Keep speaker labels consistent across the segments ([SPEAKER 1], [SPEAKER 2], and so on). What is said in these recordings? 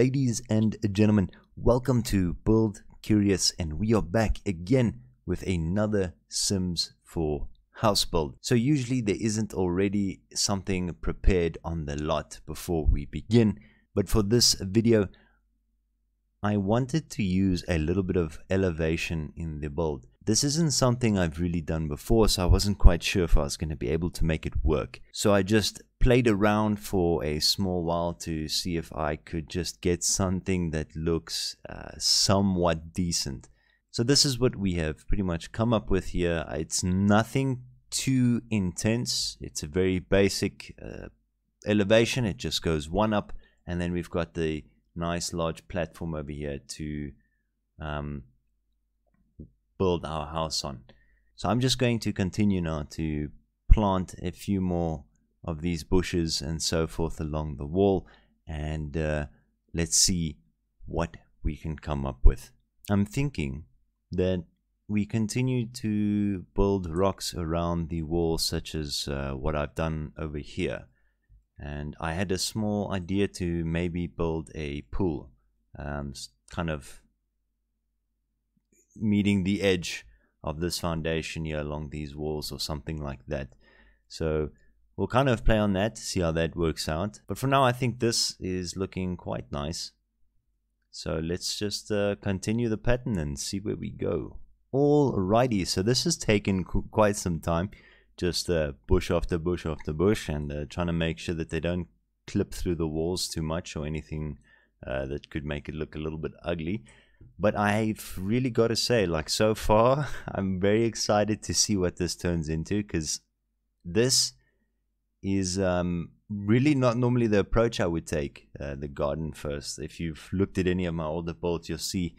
[SPEAKER 1] Ladies and gentlemen, welcome to BuildCurious, and we are back again with another Sims 4 house build. So usually there isn't already something prepared on the lot before we begin, but for this video I wanted to use a little bit of elevation in the build. This isn't something I've really done before, so I wasn't quite sure if I was going to be able to make it work. So I just played around for a small while to see if I could just get something that looks somewhat decent. So this is what we have pretty much come up with here. It's nothing too intense. It's a very basic elevation. It just goes one up, and then we've got the nice large platform over here to build our house on. So I'm just going to continue now to plant a few more of these bushes and so forth along the wall, and let's see what we can come up with. I'm thinking that we continue to build rocks around the wall, such as what I've done over here. And I had a small idea to maybe build a pool, kind of meeting the edge of this foundation here along these walls or something like that. So we'll kind of play on that, see how that works out. But for now I think this is looking quite nice. So let's just continue the pattern and see where we go. Alrighty, so this has taken quite some time. Just bush after bush after bush, and trying to make sure that they don't clip through the walls too much or anything that could make it look a little bit ugly. But I've really got to say, like, so far I'm very excited to see what this turns into, because this is really not normally the approach I would take. The garden first. If you've looked at any of my older builds, you'll see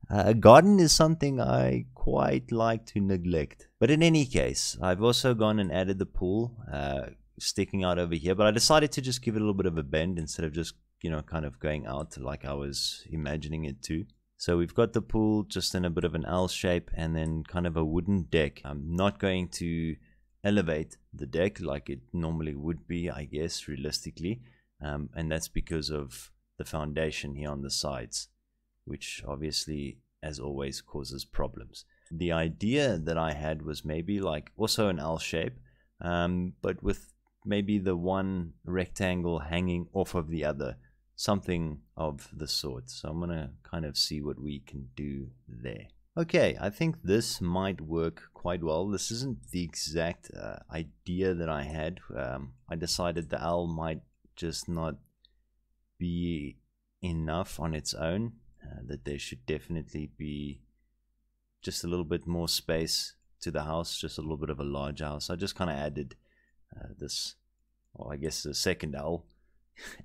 [SPEAKER 1] a garden is something I quite like to neglect. But in any case, I've also gone and added the pool sticking out over here, but I decided to just give it a little bit of a bend instead of just, you know, kind of going out like I was imagining it to. So we've got the pool just in a bit of an L shape, and then kind of a wooden deck. I'm not going to elevate the deck like it normally would be, I guess, realistically, and that's because of the foundation here on the sides, which obviously, as always, causes problems. The idea that I had was maybe like also an L shape, but with maybe the one rectangle hanging off of the other, something of the sort. So I'm gonna kind of see what we can do there. Okay, I think this might work quite well. This isn't the exact idea that I had. I decided the L might just not be enough on its own, that there should definitely be just a little bit more space to the house, just a little bit of a large house. I just kind of added this, well, I guess the second L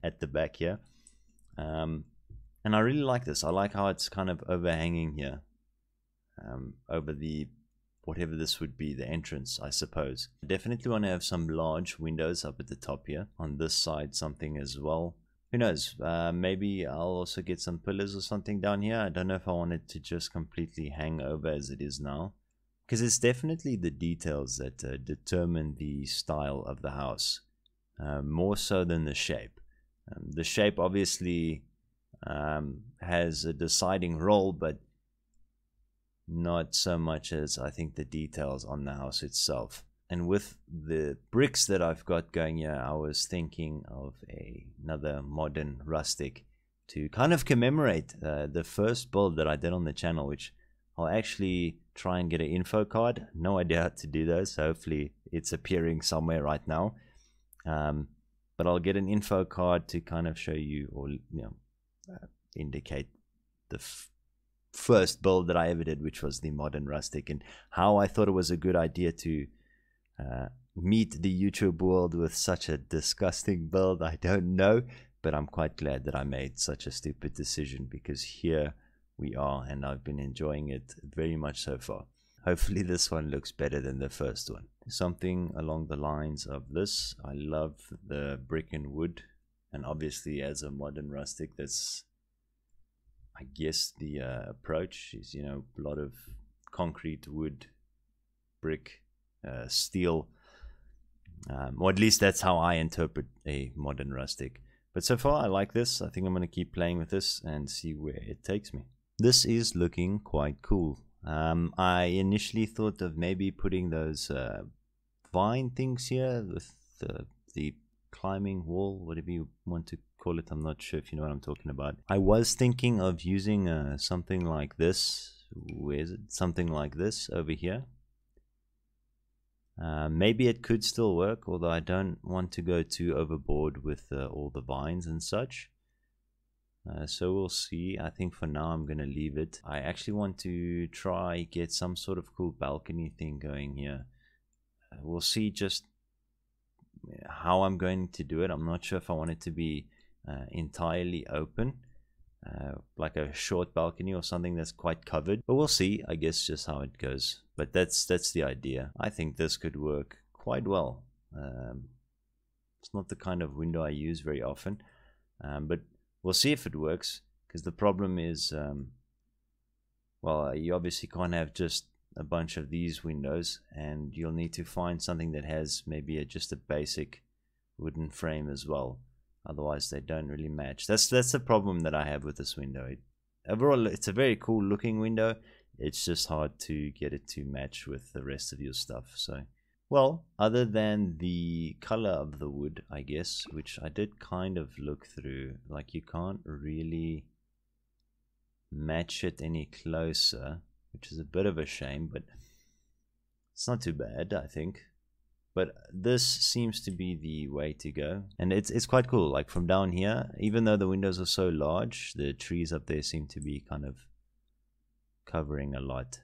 [SPEAKER 1] at the back here. And I really like this. I like how it's kind of overhanging here, over the whatever this would be, the entrance, I suppose. I definitely want to have some large windows up at the top here. On this side, something as well. Who knows? Maybe I'll also get some pillars or something down here. I don't know if I want it to just completely hang over as it is now, because it's definitely the details that determine the style of the house, more so than the shape. The shape obviously has a deciding role, but not so much as I think the details on the house itself. And with the bricks that I've got going here, I was thinking of another modern rustic to kind of commemorate the first build that I did on the channel, which I'll actually try and get an info card. No idea how to do those, so hopefully it's appearing somewhere right now. But I'll get an info card to kind of show you, or indicate the first build that I ever did, which was the modern rustic, and how I thought it was a good idea to meet the YouTube world with such a disgusting build. I don't know, but I'm quite glad that I made such a stupid decision, because here we are, and I've been enjoying it very much so far. Hopefully this one looks better than the first one. Something along the lines of this. I love the brick and wood, and obviously as a modern rustic, that's, I guess, the approach is, you know, a lot of concrete, wood, brick, steel, or at least that's how I interpret a modern rustic. But so far I like this. I think I'm going to keep playing with this and see where it takes me. This is looking quite cool. I initially thought of maybe putting those vine things here with the climbing wall, whatever you want to call it. I'm not sure if you know what I'm talking about. I was thinking of using something like this. Where is it? Something like this over here. Maybe it could still work, although I don't want to go too overboard with all the vines and such. So we'll see. I think for now I'm going to leave it. I actually want to try get some sort of cool balcony thing going here. We'll see just how I'm going to do it. I'm not sure if I want it to be entirely open, like a short balcony or something that's quite covered, but we'll see, I guess, just how it goes. But that's the idea. I think this could work quite well. It's not the kind of window I use very often, but we'll see if it works, because the problem is, well, you obviously can't have just a bunch of these windows, and you'll need to find something that has maybe just a basic wooden frame as well. Otherwise they don't really match. That's the problem that I have with this window. Overall it's a very cool looking window. It's just hard to get it to match with the rest of your stuff. So, well, other than the color of the wood, I guess, which I did kind of look through, like you can't really match it any closer, which is a bit of a shame, but it's not too bad, I think. But this seems to be the way to go, and it's quite cool. Like from down here, even though the windows are so large, the trees up there seem to be kind of covering a lot.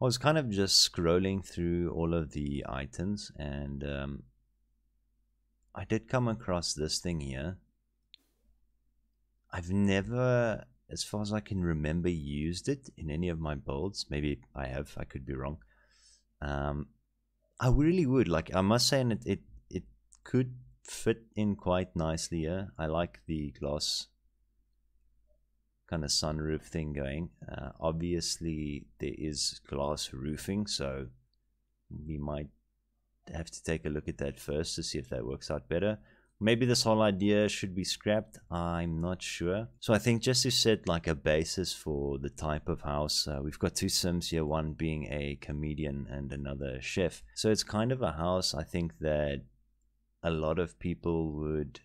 [SPEAKER 1] I was kind of just scrolling through all of the items, and I did come across this thing here. I've never, as far as I can remember, used it in any of my builds. Maybe I have, I could be wrong. I really would, like, I must say, and it could fit in quite nicely here. I like the glass kind of sunroof thing going. Obviously there is glass roofing, so we might have to take a look at that first to see if that works out better. Maybe this whole idea should be scrapped, I'm not sure. So I think just to set like a basis for the type of house, we've got two Sims here, one being a comedian and another chef. So it's kind of a house, I think, that a lot of people would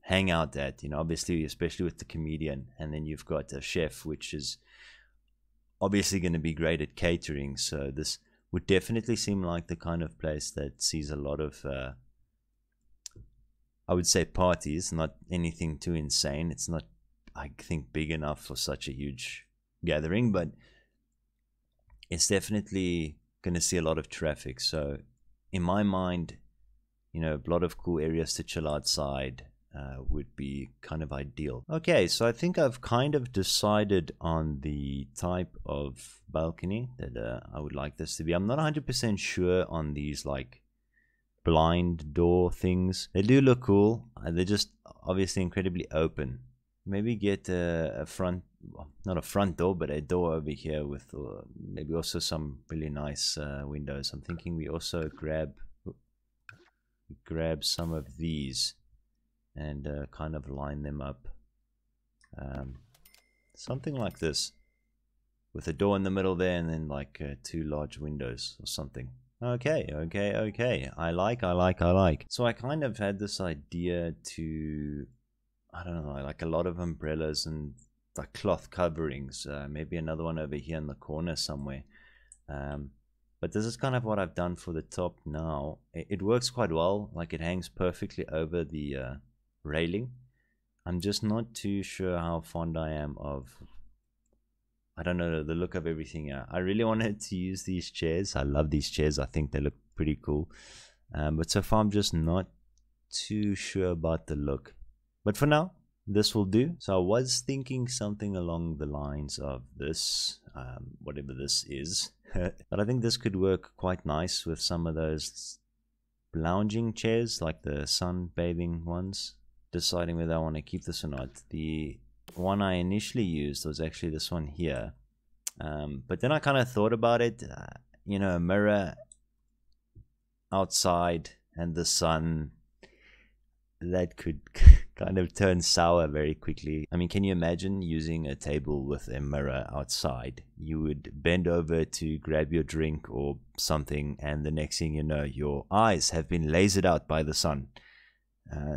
[SPEAKER 1] hang out at, you know, obviously, especially with the comedian. And then you've got a chef, which is obviously going to be great at catering. So this would definitely seem like the kind of place that sees a lot of I would say parties, not anything too insane. It's not, I think, big enough for such a huge gathering, but it's definitely going to see a lot of traffic. So in my mind, you know, a lot of cool areas to chill outside would be kind of ideal. Okay, so I think I've kind of decided on the type of balcony that I would like this to be. I'm not 100% sure on these like blind door things. They do look cool. They're just obviously incredibly open. Maybe get a front, well, not a front door, but a door over here with maybe also some really nice windows. I'm thinking we also grab some of these and kind of line them up. Something like this, with a door in the middle there, and then like two large windows or something. Okay. I like. So I kind of had this idea to, I don't know, like a lot of umbrellas and like cloth coverings. Maybe another one over here in the corner somewhere. But this is kind of what I've done for the top now. It works quite well. Like it hangs perfectly over the railing. I'm just not too sure how fond I am of, I don't know, the look of everything. I really wanted to use these chairs. I love these chairs. I think they look pretty cool. But so far I'm just not too sure about the look. But for now, this will do. So I was thinking something along the lines of this, whatever this is. But I think this could work quite nice with some of those lounging chairs, like the sunbathing ones. Deciding whether I want to keep this or not. The one I initially used was actually this one here, but then I kind of thought about it, you know, a mirror outside and the sun, that could kind of turn sour very quickly. I mean, can you imagine using a table with a mirror outside? You would bend over to grab your drink or something, and the next thing you know, your eyes have been lasered out by the sun.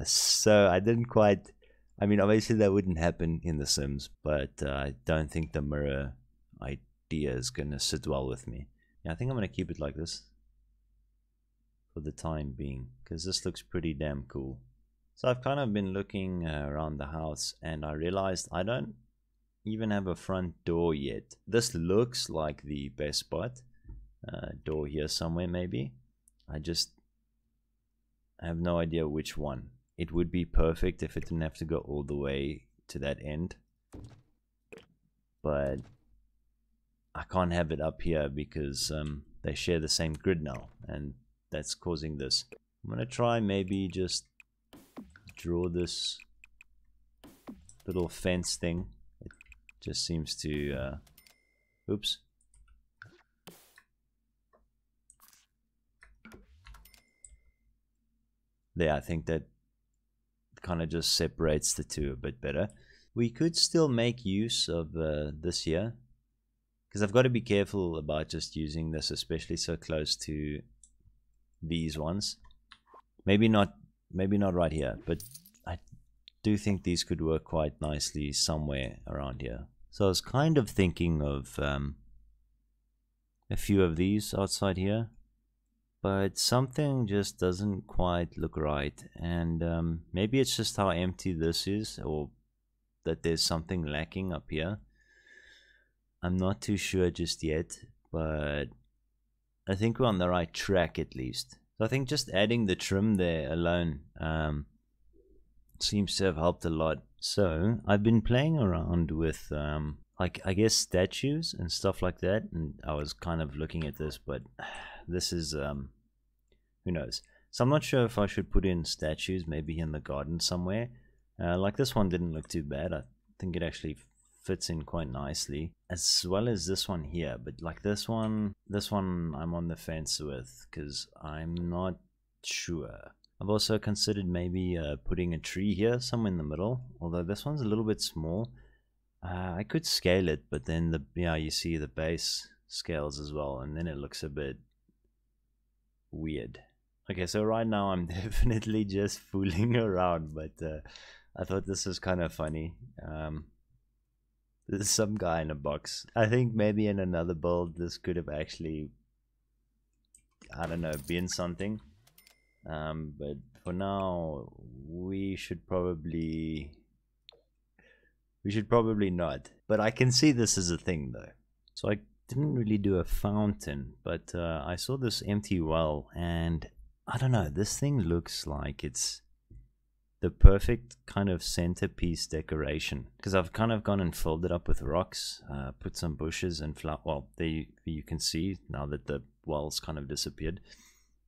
[SPEAKER 1] So I didn't quite... I mean, obviously that wouldn't happen in The Sims, but I don't think the mirror idea is going to sit well with me. Yeah, I think I'm going to keep it like this for the time being, because this looks pretty damn cool. So I've kind of been looking around the house, and I realized I don't even have a front door yet. This looks like the best spot. Door here somewhere maybe. I just have no idea which one. It would be perfect if it didn't have to go all the way to that end, but I can't have it up here because they share the same grid now, and that's causing this. I'm gonna try maybe just draw this little fence thing. It just seems to oops. There, I think that kind of just separates the two a bit better. We could still make use of this here, because I've got to be careful about just using this, especially so close to these ones. Maybe not right here, but I do think these could work quite nicely somewhere around here. So I was kind of thinking of a few of these outside here, but something just doesn't quite look right, and maybe it's just how empty this is, or that there's something lacking up here. I'm not too sure just yet, but I think we're on the right track at least. So I think just adding the trim there alone seems to have helped a lot. So I've been playing around with like, I guess, statues and stuff like that, and I was kind of looking at this, but this is who knows. So I'm not sure if I should put in statues maybe in the garden somewhere. Like this one didn't look too bad. I think it actually fits in quite nicely, as well as this one here. But like this one I'm on the fence with, because I'm not sure. I've also considered maybe putting a tree here somewhere in the middle, although this one's a little bit small. I could scale it, but then you see the base scales as well, and then it looks a bit weird. Okay, so right now I'm definitely just fooling around, but I thought this was kind of funny. There's some guy in a box. I think maybe in another build this could have actually, I don't know, been something. But for now, we should probably not. But I can see this as a thing though. So I didn't really do a fountain, but I saw this empty well, and I don't know, this thing looks like it's the perfect kind of centerpiece decoration, because I've kind of gone and filled it up with rocks, put some bushes and flower. Well, there you can see now that the well's kind of disappeared.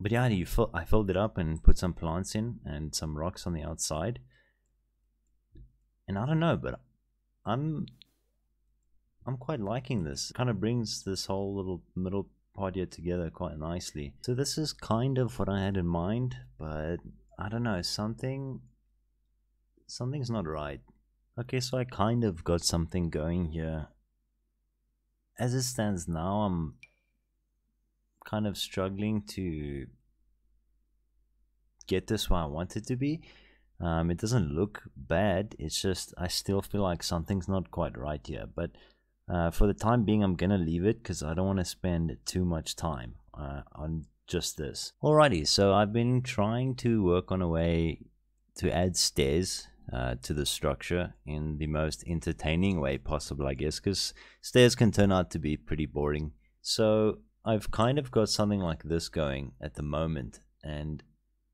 [SPEAKER 1] But yeah, I filled it up and put some plants in and some rocks on the outside. And I don't know, but I'm quite liking this. It kind of brings this whole little middle part here together quite nicely. So this is kind of what I had in mind, but I don't know, something's not right. Okay, so I kind of got something going here. As it stands now, I'm kind of struggling to get this where I want it to be. It doesn't look bad, it's just I still feel like something's not quite right here. But for the time being, I'm gonna leave it because I don't want to spend too much time on just this. Alrighty, so I've been trying to work on a way to add stairs to the structure in the most entertaining way possible, I guess, because stairs can turn out to be pretty boring. So I've kind of got something like this going at the moment, and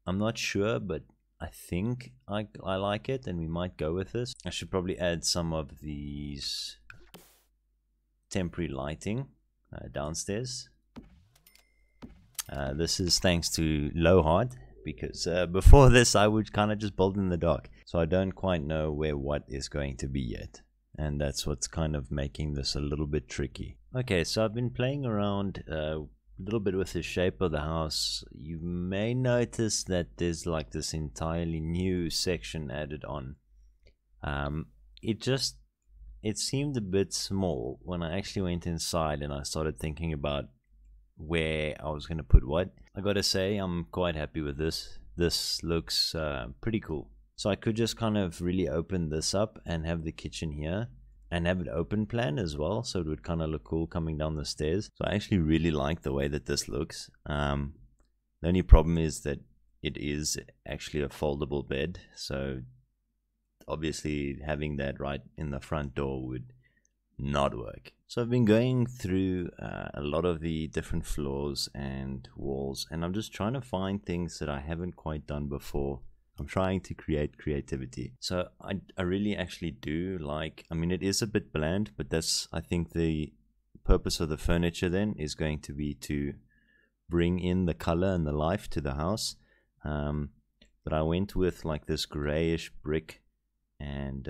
[SPEAKER 1] I'm not sure, but I think I like it, and we might go with this. I should probably add some of these temporary lighting downstairs. This is thanks to Lowhard, because before this I would kind of just build in the dark, so I don't quite know where what is going to be yet, and that's what's kind of making this a little bit tricky. Okay, so I've been playing around little bit with the shape of the house, you may notice that there's like this entirely new section added on. It seemed a bit small when I actually went inside and I started thinking about where I was going to put what. I gotta say, I'm quite happy with this. This looks pretty cool. So I could just kind of really open this up and have the kitchen here and have it open plan as well, so it would kind of look cool coming down the stairs. So I actually really like the way that this looks. The only problem is that it is actually a foldable bed, so obviously having that right in the front door would not work. So I've been going through a lot of the different floors and walls, and I'm just trying to find things that I haven't quite done before. I'm trying to create creativity. So I really actually do like, I mean, it is a bit bland, but that's, I think, the purpose of the furniture then is going to be to bring in the color and the life to the house. But I went with like this grayish brick and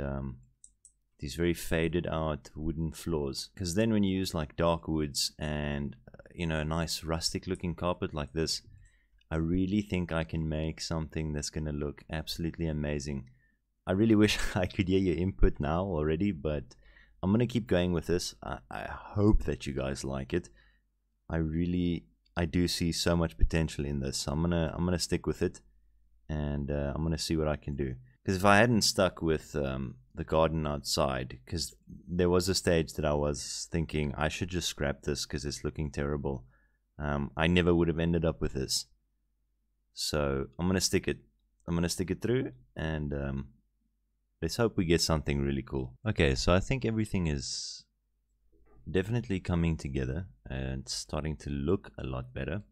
[SPEAKER 1] these very faded out wooden floors, because then when you use like dark woods and you know, a nice rustic looking carpet like this, I really think I can make something that's going to look absolutely amazing. I really wish I could hear your input now already, but I'm going to keep going with this. I hope that you guys like it. I do see so much potential in this. I'm gonna stick with it, and I'm gonna see what I can do. Because if I hadn't stuck with the garden outside, because there was a stage that I was thinking I should just scrap this because it's looking terrible, I never would have ended up with this. So I'm gonna stick it. I'm gonna stick it through, and let's hope we get something really cool. Okay, so I think everything is definitely coming together and starting to look a lot better.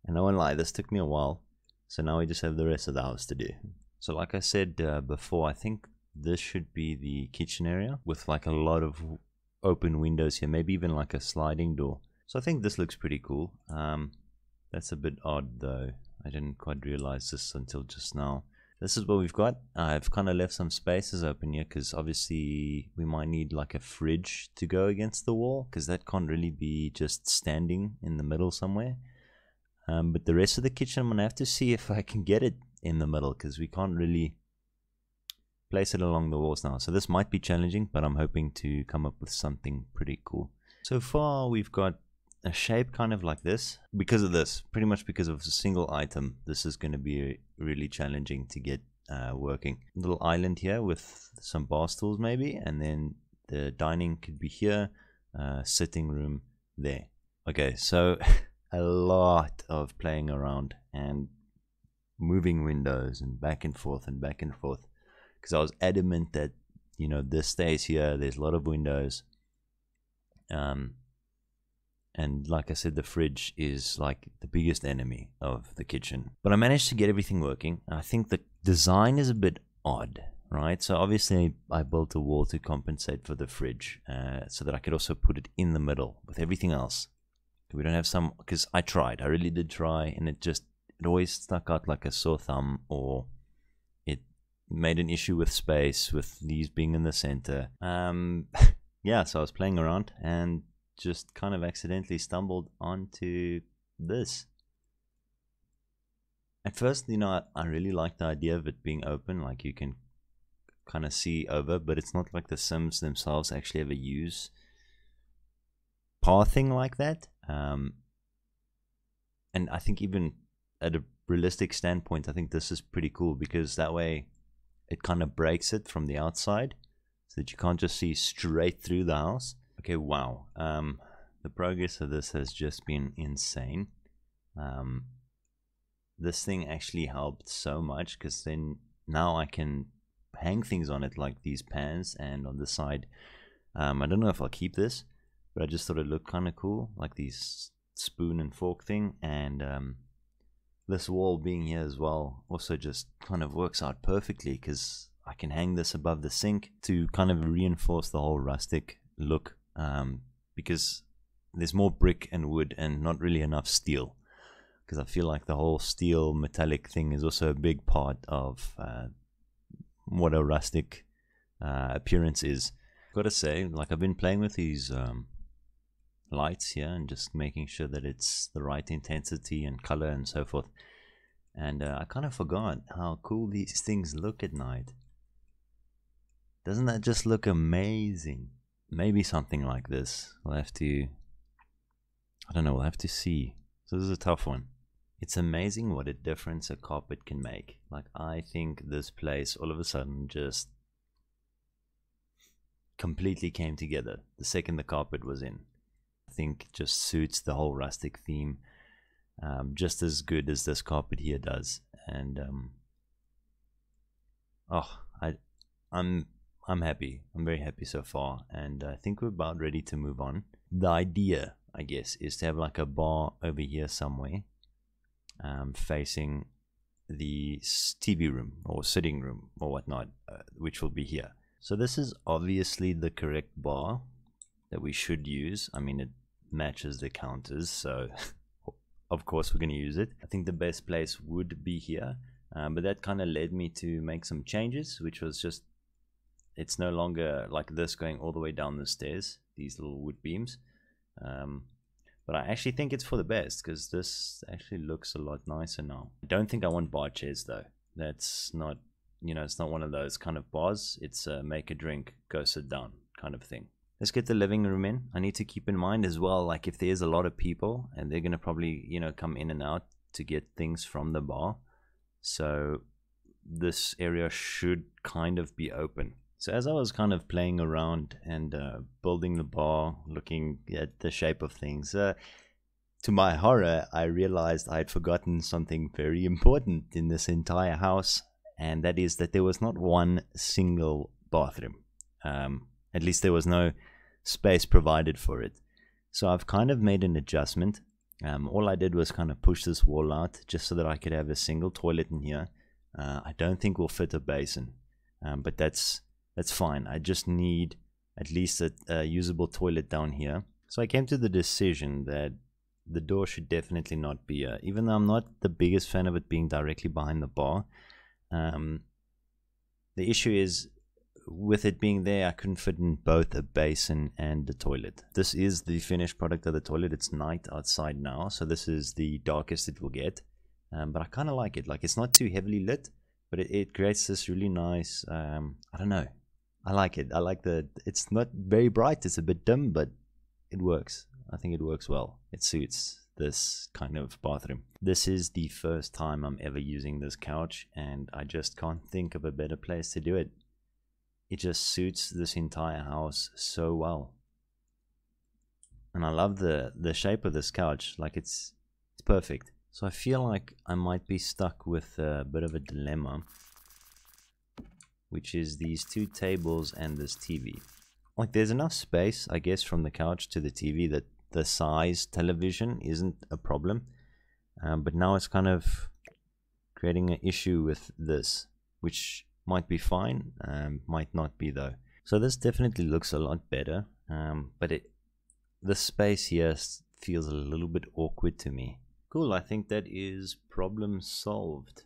[SPEAKER 1] And I won't lie, this took me a while. So now we just have the rest of the house to do. So like I said before, I think this should be the kitchen area with like a lot of open windows here, maybe even like a sliding door. So I think this looks pretty cool. That's a bit odd though. I didn't quite realize this until just now. This is what we've got. I've kind of left some spaces open here because obviously we might need like a fridge to go against the wall, because that can't really be just standing in the middle somewhere. But the rest of the kitchen, I'm gonna have to see if I can get it in the middle, because we can't really place it along the walls now. So this might be challenging, but I'm hoping to come up with something pretty cool. So far we've got a shape kind of like this. Because of this, pretty much because of a single item, this is going to be really challenging to get working. A little island here with some bar stools maybe, and then the dining could be here, sitting room there. Okay, so a lot of playing around and moving windows and back and forth, because I was adamant that, you know, this stays here. There's a lot of windows, and like I said, the fridge is like the biggest enemy of the kitchen. But I managed to get everything working. I think the design is a bit odd, right? So obviously I built a wall to compensate for the fridge, so that I could also put it in the middle with everything else. We don't have some, because I really did try, and it always stuck out like a sore thumb, or it made an issue with space, with these being in the center. Yeah, so I was playing around and just kind of accidentally stumbled onto this. At first, you know, I really liked the idea of it being open, like you can kind of see over, but it's not like the Sims themselves actually ever use pathing like that. And I think even at a realistic standpoint, I think this is pretty cool, because that way it kind of breaks it from the outside so that you can't just see straight through the house. Okay, wow. The progress of this has just been insane. This thing actually helped so much, because then now I can hang things on it, like these pans, and on the side, I don't know if I'll keep this, but I just thought it looked kind of cool, like these spoon and fork thing. And this wall being here as well also just kind of works out perfectly, because I can hang this above the sink to kind of reinforce the whole rustic look, because there's more brick and wood and not really enough steel, because I feel like the whole steel metallic thing is also a big part of what a rustic appearance is. Gotta say, like, I've been playing with these lights here and just making sure that it's the right intensity and color and so forth. And I kind of forgot how cool these things look at night. Doesn't that just look amazing? Maybe something like this. We'll have to, I don't know, we'll have to see. So this is a tough one. It's amazing what a difference a carpet can make. Like, I think this place all of a sudden just completely came together the second the carpet was in. I think it just suits the whole rustic theme just as good as this carpet here does. And I'm happy. I'm very happy so far, and I think we're about ready to move on. The idea, I guess, is to have like a bar over here somewhere, facing the TV room or sitting room or whatnot, which will be here. So this is obviously the correct bar that we should use. I mean, it matches the counters, so of course we're going to use it. I think the best place would be here, but that kind of led me to make some changes, which was just, it's no longer like this going all the way down the stairs, these little wood beams. But I actually think it's for the best, because this actually looks a lot nicer now. I don't think I want bar chairs though. That's not, you know, it's not one of those kind of bars. It's a make a drink, go sit down kind of thing. Let's get the living room in. I need to keep in mind as well, like if there's a lot of people and they're going to probably, you know, come in and out to get things from the bar. So this area should kind of be open. So as I was kind of playing around and building the bar, looking at the shape of things, to my horror, I realized I had forgotten something very important in this entire house, and that is that there was not one single bathroom. At least there was no space provided for it. So I've kind of made an adjustment. All I did was kind of push this wall out just so that I could have a single toilet in here. I don't think we'll fit a basin, but that's fine. I just need at least a usable toilet down here. So I came to the decision that the door should definitely not be even though I'm not the biggest fan of it being directly behind the bar. The issue is, with it being there, I couldn't fit in both a basin and the toilet. This is the finished product of the toilet. It's night outside now, so this is the darkest it will get. But I kind of like it. Like, it's not too heavily lit, but it creates this really nice, I don't know. I like it. I like it's not very bright. It's a bit dim, but it works. I think it works well. It suits this kind of bathroom. This is the first time I'm ever using this couch, and I just can't think of a better place to do it. It just suits this entire house so well. And I love the shape of this couch. Like, it's perfect. So I feel like I might be stuck with a bit of a dilemma, which is these two tables and this TV. Like, there's enough space, I guess, from the couch to the TV that the size television isn't a problem. But now it's kind of creating an issue with this, which might be fine, might not be though. So this definitely looks a lot better, but the space here feels a little bit awkward to me. Cool, I think that is problem solved.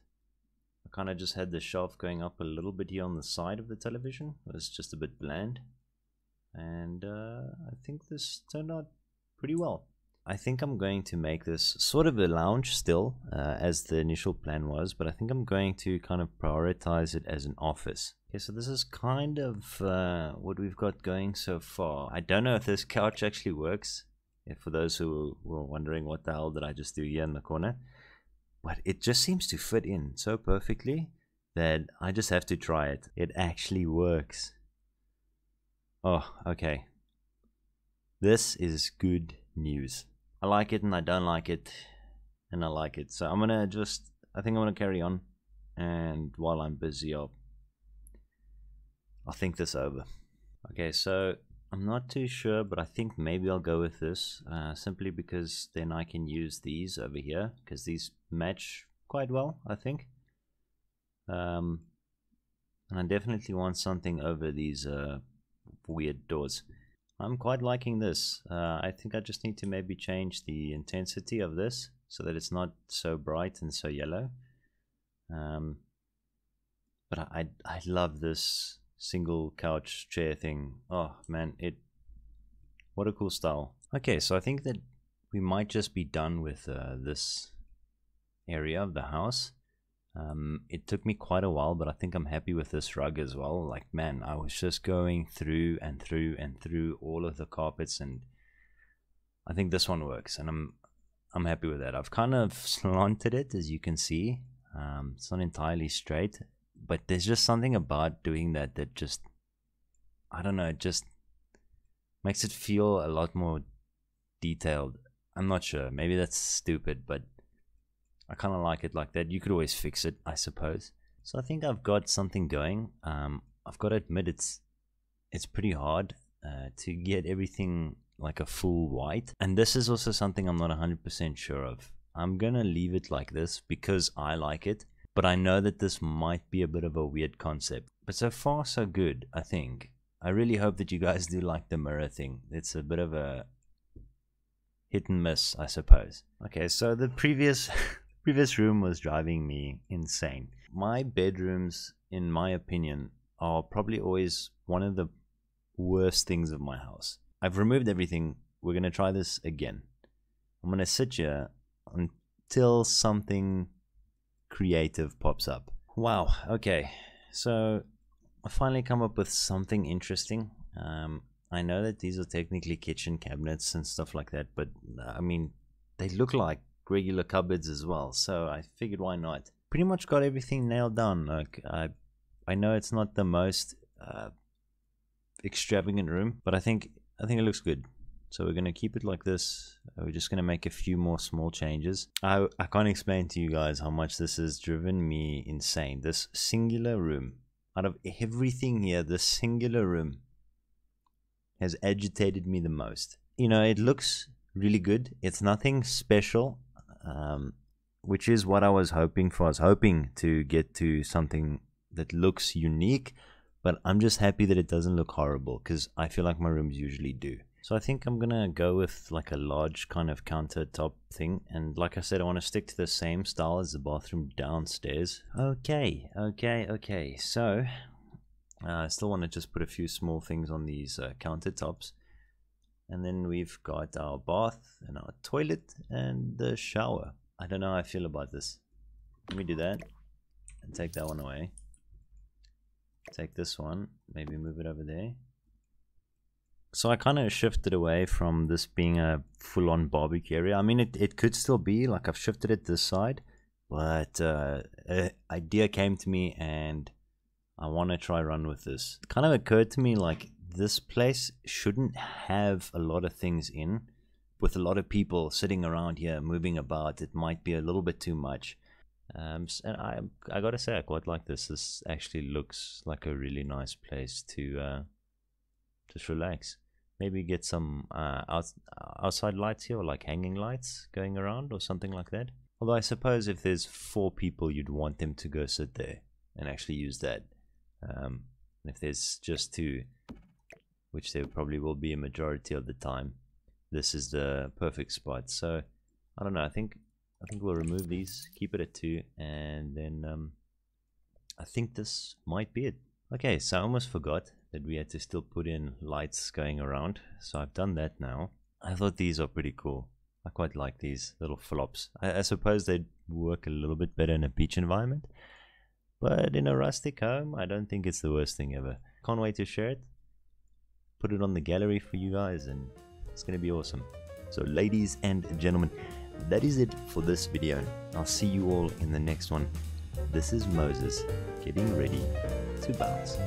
[SPEAKER 1] I kind of just had the shelf going up a little bit here on the side of the television. It was just a bit bland, and I think this turned out pretty well. I think I'm going to make this sort of a lounge still, as the initial plan was, but I think I'm going to kind of prioritize it as an office. Okay, so this is kind of what we've got going so far. I don't know if this couch actually works, for those who were wondering what the hell did I just do here in the corner. But it just seems to fit in so perfectly that I just have to try it. It actually works. Oh, okay. This is good news. I like it and I don't like it, and I like it. So I'm gonna I think I'm gonna carry on, and while I'm busy, I'll think this over. Okay, so I'm not too sure, but I think maybe I'll go with this, simply because then I can use these over here, because these match quite well, I think. And I definitely want something over these weird doors. I'm quite liking this. I think I just need to maybe change the intensity of this so that it's not so bright and so yellow. But I love this single couch chair thing. Oh man, what a cool style. Okay, so I think that we might just be done with this area of the house. It took me quite a while, but I think I'm happy with this rug as well. Like, man, I was just going through and through and through all of the carpets, and I think this one works, and I'm happy with that. I've kind of slanted it, as you can see. It's not entirely straight, but there's just something about doing that just, I don't know, it just makes it feel a lot more detailed. I'm not sure, maybe that's stupid, but I kind of like it like that. You could always fix it, I suppose. So I think I've got something going. I've got to admit it's pretty hard to get everything like a full white, and this is also something I'm not 100% sure of. I'm gonna leave it like this because I like it, but I know that this might be a bit of a weird concept, but so far so good. I think I really hope that you guys do like the mirror thing. It's a bit of a hit and miss, I suppose. Okay, so the previous room was driving me insane. My bedrooms, in my opinion, are probably always one of the worst things of my house. I've removed everything. We're going to try this again. I'm going to sit here until something creative pops up. Wow, okay. So I finally come up with something interesting. I know that these are technically kitchen cabinets and stuff like that, but I mean, they look like regular cupboards as well, so I figured why not. Pretty much got everything nailed down. Like, I know it's not the most extravagant room, but I think it looks good. So we're gonna keep it like this. We're just gonna make a few more small changes. I can't explain to you guys how much this has driven me insane. This singular room, out of everything here, this singular room has agitated me the most. You know, it looks really good. It's nothing special, which is what I was hoping for. I was hoping to get to something that looks unique, but I'm just happy that it doesn't look horrible, because I feel like my rooms usually do. So I think I'm gonna go with like a large kind of countertop thing, and like I said, I want to stick to the same style as the bathroom downstairs. Okay, so I still want to just put a few small things on these countertops, and then we've got our bath and our toilet and the shower. I don't know how I feel about this. Let me do that and take that one away. Take this one, maybe move it over there. So I kind of shifted away from this being a full-on barbecue area. I mean, it could still be, like, I've shifted it this side, but an idea came to me and I want to try run with this. It kind of occurred to me, like, this place shouldn't have a lot of things in. With a lot of people sitting around here moving about, it might be a little bit too much. And I gotta say, I quite like this. This actually looks like a really nice place to just relax. Maybe get some outside lights here, or like hanging lights going around or something like that. Although I suppose if there's 4 people, you'd want them to go sit there and actually use that. If there's just 2, which there probably will be a majority of the time, this is the perfect spot. So I don't know, I think we'll remove these, keep it at 2, and then I think this might be it. Okay, so I almost forgot that we had to still put in lights going around, so I've done that now. I thought these are pretty cool. I quite like these little flops. I suppose they'd work a little bit better in a beach environment, but in a rustic home, I don't think it's the worst thing ever. Can't wait to share it, put it on the gallery for you guys, and it's gonna be awesome. So ladies and gentlemen, that is it for this video. I'll see you all in the next one. This is Moses, getting ready to bounce.